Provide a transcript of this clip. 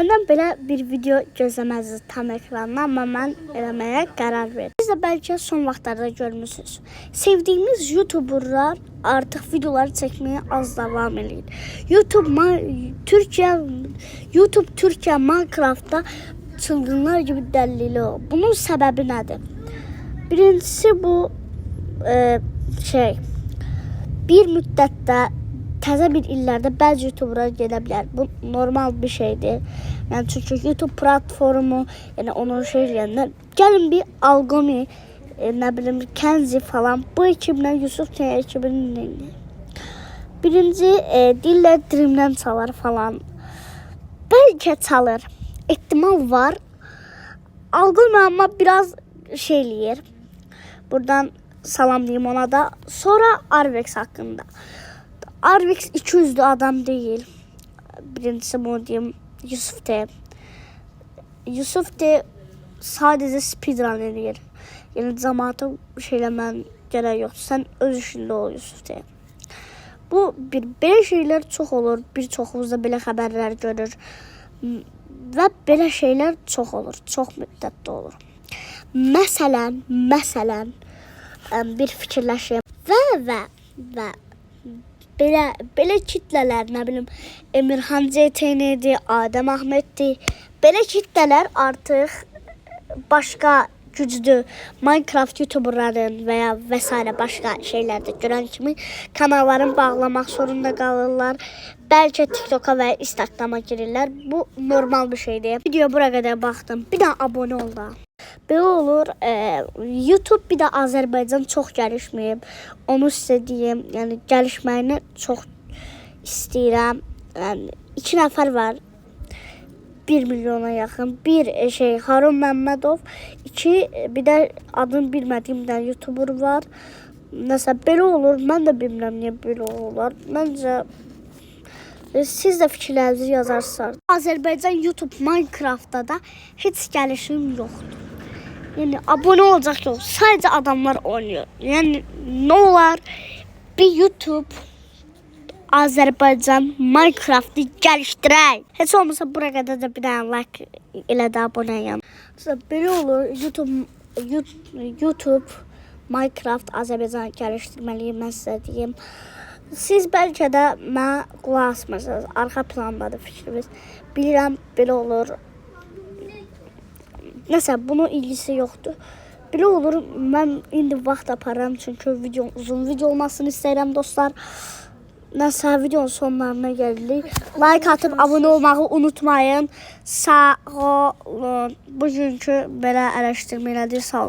Məndən belə bir video gözləməzdiniz tam ekrandan, amma mən eləməyə qərar verdim. Siz də bəlkə son vaxtlarda görmüsünüz. Sevdiyimiz YouTuberlar artıq videoları çəkməyə az davam edir. YouTube Türkiyə Minecraftda çılgınlar gibi dəlili o. Bunun səbəbi nədir? Birincisi bu bir müddətdə təzə bir illərdə bəzi YouTuberlar gedə bilər. Bu normal bir şeydir. Yəni çünki YouTube platformu, yəni onun eləyəndə gəlin bir Algomi, nə bilim Kenzi falan bu ekiblə Yusuf T ekibinin birinci dillər Dream'dən çalar falan. Bəlkə çalır. Ehtimal var. Algomi amma biraz eləyir. Buradan salam diyeyim ona da. Sonra Arvex haqqında. Arvex 200'lü adam değil. Birincisi bunu diyeyim. Yusuf T. Yusuf T sadece speedrun edir. Yəni cəmaata şeyləmən gərək yoxdur. Sən öz işində ol Yusuf T. Bu belə şeylər çox olur. Bir çoxumuz da belə xəbərlər görür. Və belə şeylər çox olur. Çox müddətdə olur. Məsələn, bir fikirləşəyəm. Və belə kitlələr, nə bilim, Emirhan CTN'dir, Adəm Əhməddir. Belə kitlələr artıq başqa güclü Minecraft YouTuberların və ya vesairə başqa şeylərdə görən kimi kanalların bağlamaq zorunda qalırlar. Bəlkə TikTok'a və Instagram'a girirlər. Bu normal bir şeydir. Video bura qədər baxdım. Bir də abunə ol da. Belə olur. YouTube bir də Azərbaycan çox gəlişməyib. Onu sizə deyim. Yəni gəlişməyini çox istəyirəm. Yəni 2 nəfər var. 1 milyona yaxın. Bir Harun Məmmədov, 2 bir də adını bilmədiyim də YouTuber var. Nəsə belə olur. Mən də bilmirəm niyə belə olur. Məncə siz də fikirlərinizi yazarsınız. Azərbaycan YouTube Minecraft'da da heç gəlişim yoxdur. Yəni abunə olacaq yox. Sadəcə adamlar oynuyor. Yəni nə olar? Bir YouTube Azərbaycan Minecraft'ı gəlişdirək. Heç olmasa bura qədər də bir dənə like elə də abunə yan. Belə olur. YouTube Minecraft Azərbaycan gəlişdirməliyim, mən sizə deyim. Siz bəlkə də mənə qulaq asmırsınız. Arxa plandadır fikriniz. Bilirəm, belə olur. Nəsə, bunun ilgisi yoxdur. Belə olur, mən indi vaxt aparıram. Çünki uzun video olmasını istəyirəm dostlar. Nəsə, videonun sonlarına gəldik. Like atıb abunə olmağı unutmayın. Sağ olun. Bugünkü belə araşdırma elədik. Sağ olun.